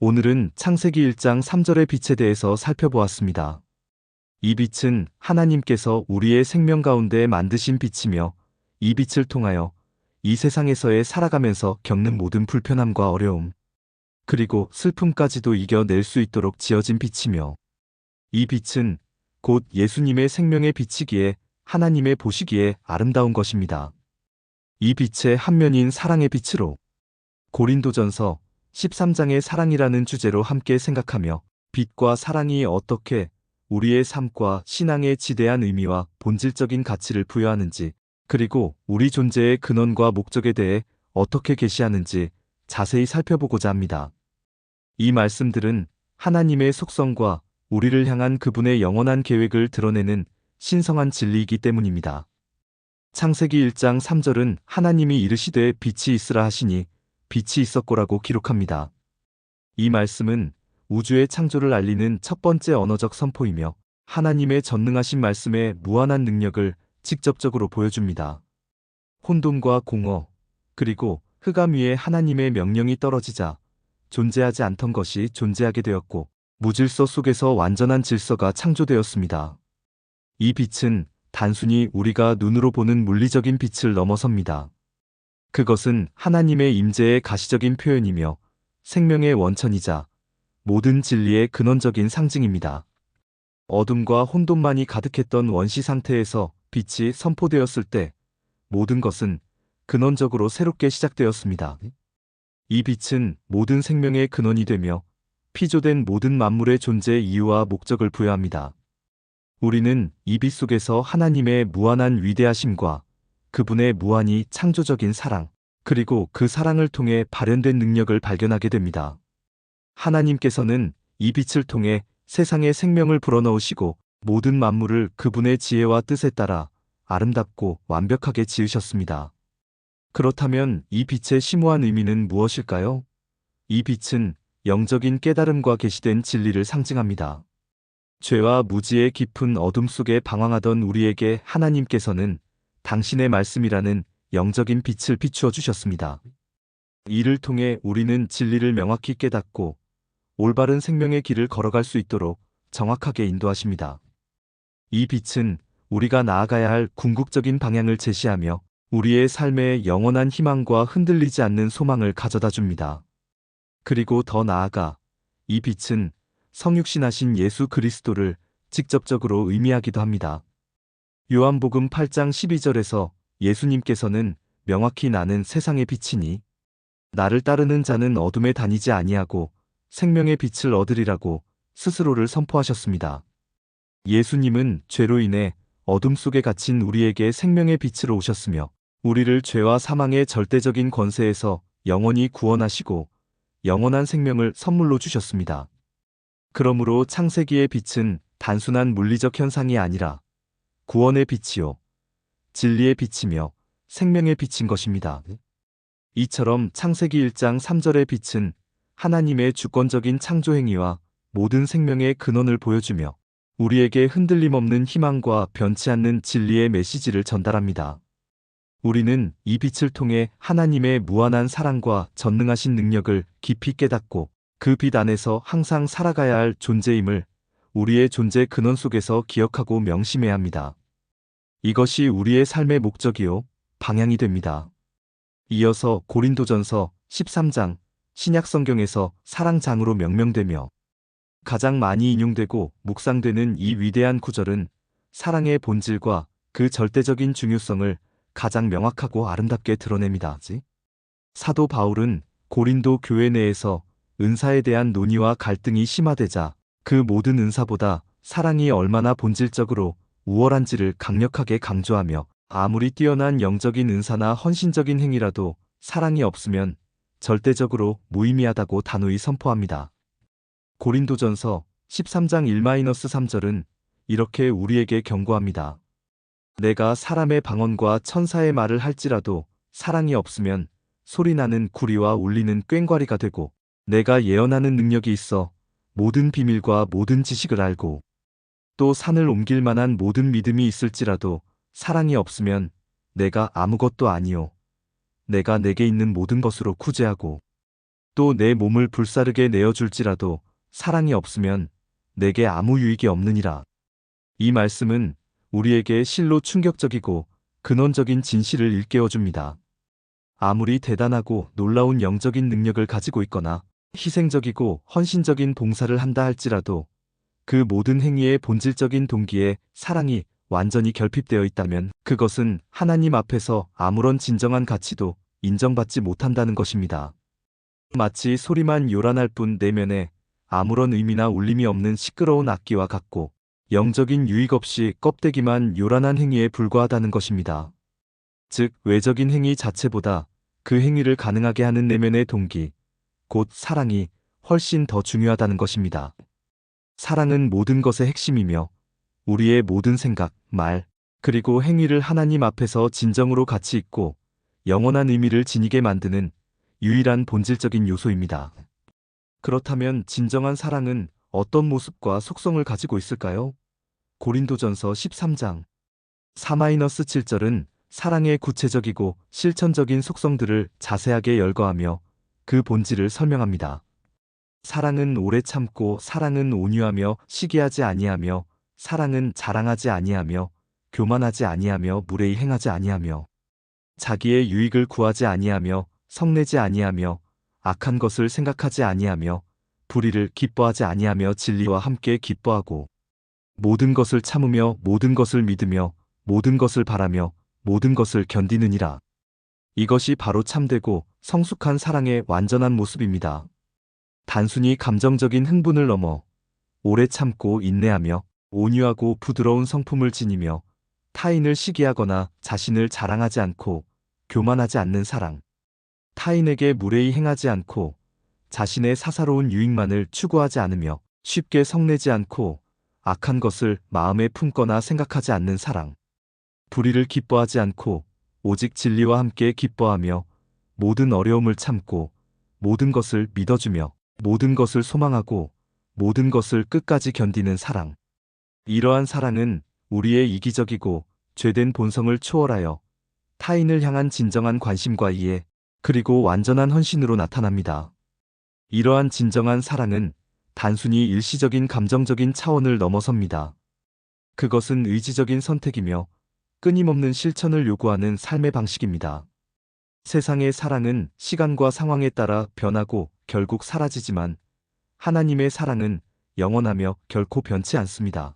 오늘은 창세기 1장 3절의 빛에 대해서 살펴보았습니다. 이 빛은 하나님께서 우리의 생명 가운데 만드신 빛이며 이 빛을 통하여 이 세상에서의 살아가면서 겪는 모든 불편함과 어려움, 그리고 슬픔까지도 이겨낼 수 있도록 지어진 빛이며 이 빛은 곧 예수님의 생명의 빛이기에 하나님의 보시기에 아름다운 것입니다. 이 빛의 한 면인 사랑의 빛으로 고린도전서 13장의 사랑이라는 주제로 함께 생각하며 빛과 사랑이 어떻게 우리의 삶과 신앙에 지대한 의미와 본질적인 가치를 부여하는지, 그리고 우리 존재의 근원과 목적에 대해 어떻게 계시하는지 자세히 살펴보고자 합니다. 이 말씀들은 하나님의 속성과 우리를 향한 그분의 영원한 계획을 드러내는 신성한 진리이기 때문입니다. 창세기 1장 3절은 하나님이 이르시되 빛이 있으라 하시니 빛이 있었고라고 기록합니다. 이 말씀은 우주의 창조를 알리는 첫 번째 언어적 선포이며 하나님의 전능하신 말씀의 무한한 능력을 직접적으로 보여줍니다. 혼돈과 공허, 그리고 흑암 위에 하나님의 명령이 떨어지자 존재하지 않던 것이 존재하게 되었고 무질서 속에서 완전한 질서가 창조되었습니다. 이 빛은 단순히 우리가 눈으로 보는 물리적인 빛을 넘어섭니다. 그것은 하나님의 임재의 가시적인 표현이며 생명의 원천이자 모든 진리의 근원적인 상징입니다. 어둠과 혼돈만이 가득했던 원시 상태에서 빛이 선포되었을 때 모든 것은 근원적으로 새롭게 시작되었습니다. 이 빛은 모든 생명의 근원이 되며 피조된 모든 만물의 존재 이유와 목적을 부여합니다. 우리는 이 빛 속에서 하나님의 무한한 위대하심과 그분의 무한히 창조적인 사랑, 그리고 그 사랑을 통해 발현된 능력을 발견하게 됩니다. 하나님께서는 이 빛을 통해 세상에 생명을 불어넣으시고 모든 만물을 그분의 지혜와 뜻에 따라 아름답고 완벽하게 지으셨습니다. 그렇다면 이 빛의 심오한 의미는 무엇일까요? 이 빛은 영적인 깨달음과 계시된 진리를 상징합니다. 죄와 무지의 깊은 어둠 속에 방황하던 우리에게 하나님께서는 당신의 말씀이라는 영적인 빛을 비추어 주셨습니다. 이를 통해 우리는 진리를 명확히 깨닫고 올바른 생명의 길을 걸어갈 수 있도록 정확하게 인도하십니다. 이 빛은 우리가 나아가야 할 궁극적인 방향을 제시하며 우리의 삶에 영원한 희망과 흔들리지 않는 소망을 가져다 줍니다. 그리고 더 나아가 이 빛은 성육신하신 예수 그리스도를 직접적으로 의미하기도 합니다. 요한복음 8장 12절에서 예수님께서는 명확히 나는 세상의 빛이니 나를 따르는 자는 어둠에 다니지 아니하고 생명의 빛을 얻으리라고 스스로를 선포하셨습니다. 예수님은 죄로 인해 어둠 속에 갇힌 우리에게 생명의 빛으로 오셨으며 우리를 죄와 사망의 절대적인 권세에서 영원히 구원하시고 영원한 생명을 선물로 주셨습니다. 그러므로 창세기의 빛은 단순한 물리적 현상이 아니라 구원의 빛이요, 진리의 빛이며 생명의 빛인 것입니다. 이처럼 창세기 1장 3절의 빛은 하나님의 주권적인 창조 행위와 모든 생명의 근원을 보여주며 우리에게 흔들림 없는 희망과 변치 않는 진리의 메시지를 전달합니다. 우리는 이 빛을 통해 하나님의 무한한 사랑과 전능하신 능력을 깊이 깨닫고 그 빛 안에서 항상 살아가야 할 존재임을 우리의 존재 근원 속에서 기억하고 명심해야 합니다. 이것이 우리의 삶의 목적이요, 방향이 됩니다. 이어서 고린도전서 13장, 신약성경에서 사랑장으로 명명되며 가장 많이 인용되고 묵상되는 이 위대한 구절은 사랑의 본질과 그 절대적인 중요성을 가장 명확하고 아름답게 드러냅니다. 사도 바울은 고린도 교회 내에서 은사에 대한 논의와 갈등이 심화되자 그 모든 은사보다 사랑이 얼마나 본질적으로 우월한지를 강력하게 강조하며 아무리 뛰어난 영적인 은사나 헌신적인 행위라도 사랑이 없으면 절대적으로 무의미하다고 단호히 선포합니다. 고린도전서 13장 1-3절은 이렇게 우리에게 경고합니다. 내가 사람의 방언과 천사의 말을 할지라도 사랑이 없으면 소리나는 구리와 울리는 꽹과리가 되고 내가 예언하는 능력이 있어 모든 비밀과 모든 지식을 알고 또 산을 옮길 만한 모든 믿음이 있을지라도 사랑이 없으면 내가 아무것도 아니요 내가 내게 있는 모든 것으로 구제하고 또 내 몸을 불사르게 내어줄지라도 사랑이 없으면 내게 아무 유익이 없느니라. 이 말씀은 우리에게 실로 충격적이고 근원적인 진실을 일깨워줍니다. 아무리 대단하고 놀라운 영적인 능력을 가지고 있거나 희생적이고 헌신적인 봉사를 한다 할지라도 그 모든 행위의 본질적인 동기에 사랑이 완전히 결핍되어 있다면 그것은 하나님 앞에서 아무런 진정한 가치도 인정받지 못한다는 것입니다. 마치 소리만 요란할 뿐 내면에 아무런 의미나 울림이 없는 시끄러운 악기와 같고 영적인 유익 없이 껍데기만 요란한 행위에 불과하다는 것입니다. 즉, 외적인 행위 자체보다 그 행위를 가능하게 하는 내면의 동기, 곧 사랑이 훨씬 더 중요하다는 것입니다. 사랑은 모든 것의 핵심이며 우리의 모든 생각, 말, 그리고 행위를 하나님 앞에서 진정으로 가치 있고 영원한 의미를 지니게 만드는 유일한 본질적인 요소입니다. 그렇다면 진정한 사랑은 어떤 모습과 속성을 가지고 있을까요? 고린도전서 13장 4-7절은 사랑의 구체적이고 실천적인 속성들을 자세하게 열거하며 그 본질을 설명합니다. 사랑은 오래 참고, 사랑은 온유하며 시기하지 아니하며, 사랑은 자랑하지 아니하며, 교만하지 아니하며, 무례히 행하지 아니하며, 자기의 유익을 구하지 아니하며, 성내지 아니하며, 악한 것을 생각하지 아니하며, 불의를 기뻐하지 아니하며 진리와 함께 기뻐하고, 모든 것을 참으며, 모든 것을 믿으며, 모든 것을 바라며, 모든 것을 견디느니라. 이것이 바로 참되고 성숙한 사랑의 완전한 모습입니다. 단순히 감정적인 흥분을 넘어 오래 참고 인내하며 온유하고 부드러운 성품을 지니며 타인을 시기하거나 자신을 자랑하지 않고 교만하지 않는 사랑, 타인에게 무례히 행하지 않고 자신의 사사로운 유익만을 추구하지 않으며 쉽게 성내지 않고 악한 것을 마음에 품거나 생각하지 않는 사랑, 불의를 기뻐하지 않고 오직 진리와 함께 기뻐하며 모든 어려움을 참고 모든 것을 믿어주며 모든 것을 소망하고 모든 것을 끝까지 견디는 사랑. 이러한 사랑은 우리의 이기적이고 죄된 본성을 초월하여 타인을 향한 진정한 관심과 이해, 그리고 완전한 헌신으로 나타납니다. 이러한 진정한 사랑은 단순히 일시적인 감정적인 차원을 넘어섭니다. 그것은 의지적인 선택이며 끊임없는 실천을 요구하는 삶의 방식입니다. 세상의 사랑은 시간과 상황에 따라 변하고 결국 사라지지만 하나님의 사랑은 영원하며 결코 변치 않습니다.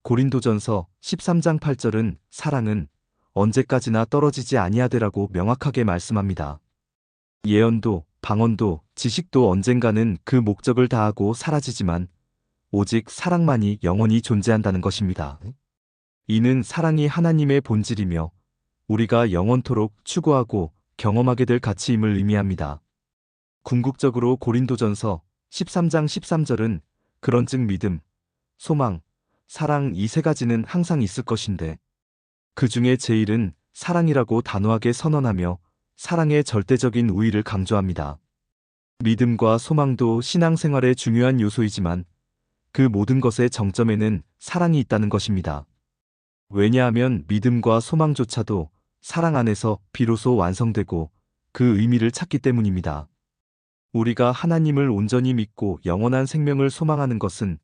고린도전서 13장 8절은 사랑은 언제까지나 떨어지지 아니하되라고 명확하게 말씀합니다. 예언도, 방언도, 지식도 언젠가는 그 목적을 다하고 사라지지만 오직 사랑만이 영원히 존재한다는 것입니다. 이는 사랑이 하나님의 본질이며 우리가 영원토록 추구하고 경험하게 될 가치임을 의미합니다. 궁극적으로 고린도전서 13장 13절은 그런즉 믿음, 소망, 사랑 이 세 가지는 항상 있을 것인데 그 중에 제일은 사랑이라고 단호하게 선언하며 사랑의 절대적인 우위를 강조합니다. 믿음과 소망도 신앙생활의 중요한 요소이지만 그 모든 것의 정점에는 사랑이 있다는 것입니다. 왜냐하면 믿음과 소망조차도 사랑 안에서 비로소 완성되고 그 의미를 찾기 때문입니다. 우리가 하나님을 온전히 믿고 영원한 생명을 소망하는 것은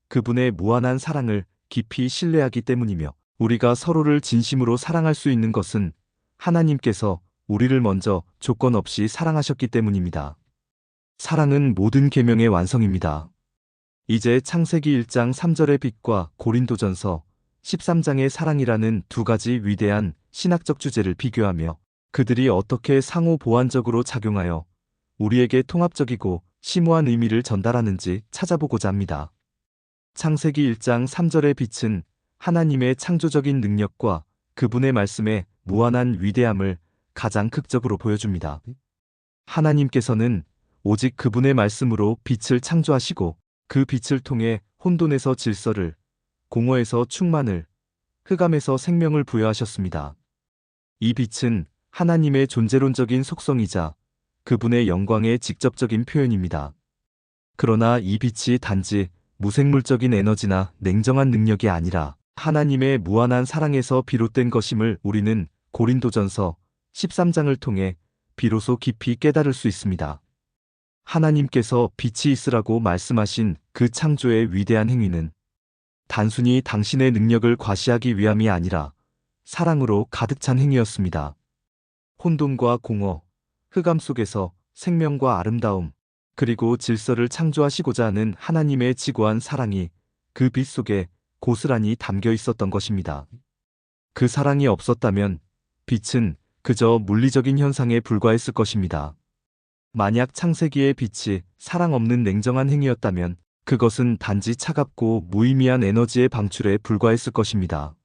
그분의 무한한 사랑을 깊이 신뢰하기 때문이며 우리가 서로를 진심으로 사랑할 수 있는 것은 하나님께서 우리를 먼저 조건 없이 사랑하셨기 때문입니다. 사랑은 모든 계명의 완성입니다. 이제 창세기 1장 3절의 빛과 고린도전서 13장의 사랑이라는 두 가지 위대한 신학적 주제를 비교하며 그들이 어떻게 상호 보완적으로 작용하여 우리에게 통합적이고 심오한 의미를 전달하는지 찾아보고자 합니다. 창세기 1장 3절의 빛은 하나님의 창조적인 능력과 그분의 말씀의 무한한 위대함을 가장 극적으로 보여줍니다. 하나님께서는 오직 그분의 말씀으로 빛을 창조하시고 그 빛을 통해 혼돈에서 질서를, 공허에서 충만을, 흑암에서 생명을 부여하셨습니다. 이 빛은 하나님의 존재론적인 속성이자 그분의 영광의 직접적인 표현입니다. 그러나 이 빛이 단지 무생물적인 에너지나 냉정한 능력이 아니라 하나님의 무한한 사랑에서 비롯된 것임을 우리는 고린도전서 13장을 통해 비로소 깊이 깨달을 수 있습니다. 하나님께서 빛이 있으라고 말씀하신 그 창조의 위대한 행위는 단순히 당신의 능력을 과시하기 위함이 아니라 사랑으로 가득 찬 행위였습니다. 혼돈과 공허, 흑암 속에서 생명과 아름다움, 그리고 질서를 창조하시고자 하는 하나님의 지고한 사랑이 그 빛 속에 고스란히 담겨 있었던 것입니다. 그 사랑이 없었다면 빛은 그저 물리적인 현상에 불과했을 것입니다. 만약 창세기의 빛이 사랑 없는 냉정한 행위였다면 그것은 단지 차갑고 무의미한 에너지의 방출에 불과했을 것입니다.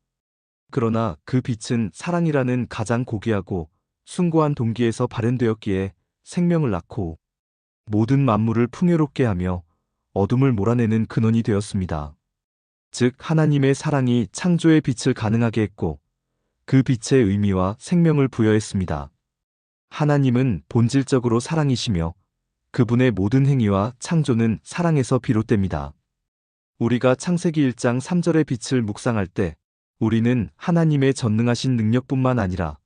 그러나 그 빛은 사랑이라는 가장 고귀하고 숭고한 동기에서 발현되었기에 생명을 낳고 모든 만물을 풍요롭게 하며 어둠을 몰아내는 근원이 되었습니다. 즉 하나님의 사랑이 창조의 빛을 가능하게 했고 그 빛의 의미와 생명을 부여했습니다. 하나님은 본질적으로 사랑이시며 그분의 모든 행위와 창조는 사랑에서 비롯됩니다. 우리가 창세기 1장 3절의 빛을 묵상할 때 우리는 하나님의 전능하신 능력뿐만 아니라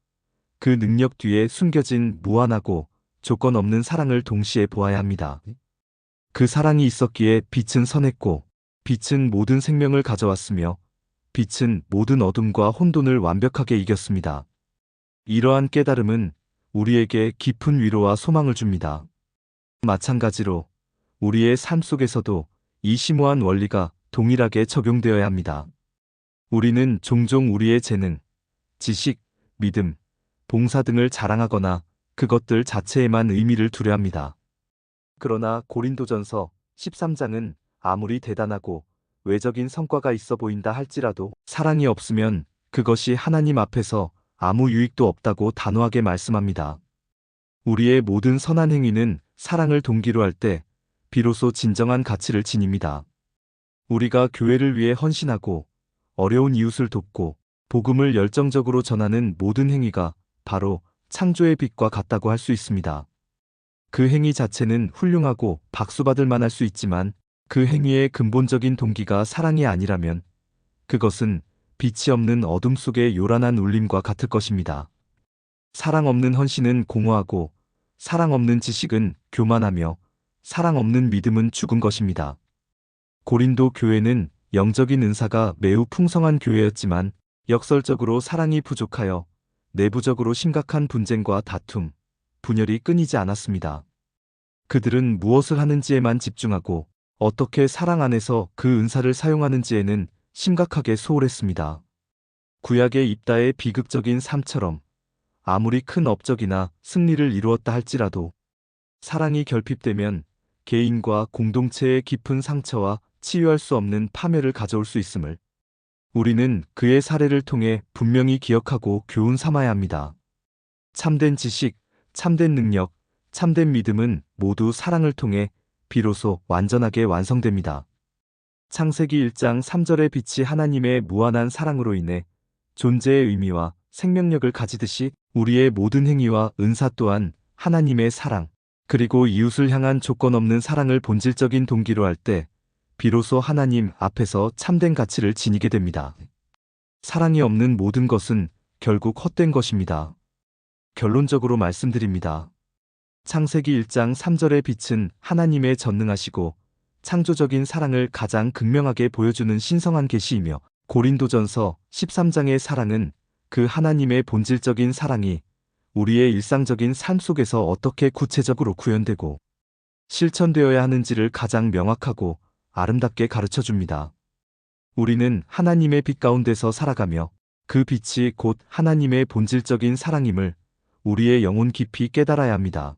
그 능력 뒤에 숨겨진 무한하고 조건 없는 사랑을 동시에 보아야 합니다. 그 사랑이 있었기에 빛은 선했고 빛은 모든 생명을 가져왔으며 빛은 모든 어둠과 혼돈을 완벽하게 이겼습니다. 이러한 깨달음은 우리에게 깊은 위로와 소망을 줍니다. 마찬가지로 우리의 삶 속에서도 이 심오한 원리가 동일하게 적용되어야 합니다. 우리는 종종 우리의 재능, 지식, 믿음, 봉사 등을 자랑하거나 그것들 자체에만 의미를 두려 합니다. 그러나 고린도전서 13장은 아무리 대단하고 외적인 성과가 있어 보인다 할지라도 사랑이 없으면 그것이 하나님 앞에서 아무 유익도 없다고 단호하게 말씀합니다. 우리의 모든 선한 행위는 사랑을 동기로 할 때 비로소 진정한 가치를 지닙니다. 우리가 교회를 위해 헌신하고 어려운 이웃을 돕고 복음을 열정적으로 전하는 모든 행위가 바로 창조의 빛과 같다고 할 수 있습니다. 그 행위 자체는 훌륭하고 박수받을 만할 수 있지만 그 행위의 근본적인 동기가 사랑이 아니라면 그것은 빛이 없는 어둠 속의 요란한 울림과 같을 것입니다. 사랑 없는 헌신은 공허하고 사랑 없는 지식은 교만하며 사랑 없는 믿음은 죽은 것입니다. 고린도 교회는 영적인 은사가 매우 풍성한 교회였지만 역설적으로 사랑이 부족하여 내부적으로 심각한 분쟁과 다툼, 분열이 끊이지 않았습니다. 그들은 무엇을 하는지에만 집중하고 어떻게 사랑 안에서 그 은사를 사용하는지에는 심각하게 소홀했습니다. 구약의 입다의 비극적인 삶처럼 아무리 큰 업적이나 승리를 이루었다 할지라도 사랑이 결핍되면 개인과 공동체의 깊은 상처와 치유할 수 없는 파멸을 가져올 수 있음을 우리는 그의 사례를 통해 분명히 기억하고 교훈 삼아야 합니다. 참된 지식, 참된 능력, 참된 믿음은 모두 사랑을 통해 비로소 완전하게 완성됩니다. 창세기 1장 3절의 빛이 하나님의 무한한 사랑으로 인해 존재의 의미와 생명력을 가지듯이 우리의 모든 행위와 은사 또한 하나님의 사랑, 그리고 이웃을 향한 조건 없는 사랑을 본질적인 동기로 할 때 비로소 하나님 앞에서 참된 가치를 지니게 됩니다. 사랑이 없는 모든 것은 결국 헛된 것입니다. 결론적으로 말씀드립니다. 창세기 1장 3절의 빛은 하나님의 전능하시고 창조적인 사랑을 가장 극명하게 보여주는 신성한 계시이며 고린도전서 13장의 사랑은 그 하나님의 본질적인 사랑이 우리의 일상적인 삶 속에서 어떻게 구체적으로 구현되고 실천되어야 하는지를 가장 명확하고 아름답게 가르쳐줍니다. 우리는 하나님의 빛 가운데서 살아가며 그 빛이 곧 하나님의 본질적인 사랑임을 우리의 영혼 깊이 깨달아야 합니다.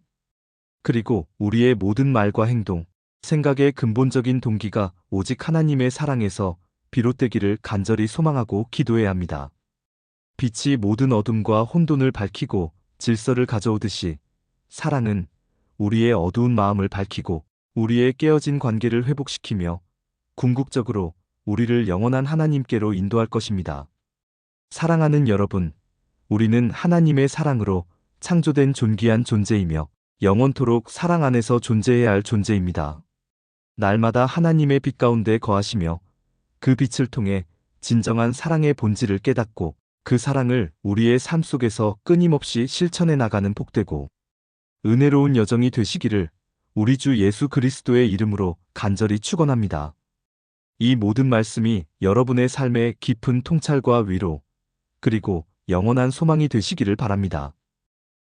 그리고 우리의 모든 말과 행동, 생각의 근본적인 동기가 오직 하나님의 사랑에서 비롯되기를 간절히 소망하고 기도해야 합니다. 빛이 모든 어둠과 혼돈을 밝히고 질서를 가져오듯이 사랑은 우리의 어두운 마음을 밝히고 우리의 깨어진 관계를 회복시키며 궁극적으로 우리를 영원한 하나님께로 인도할 것입니다. 사랑하는 여러분, 우리는 하나님의 사랑으로 창조된 존귀한 존재이며 영원토록 사랑 안에서 존재해야 할 존재입니다. 날마다 하나님의 빛 가운데 거하시며 그 빛을 통해 진정한 사랑의 본질을 깨닫고 그 사랑을 우리의 삶 속에서 끊임없이 실천해 나가는 복되고 은혜로운 여정이 되시기를 우리 주 예수 그리스도의 이름으로 간절히 축원합니다. 이 모든 말씀이 여러분의 삶에 깊은 통찰과 위로, 그리고 영원한 소망이 되시기를 바랍니다.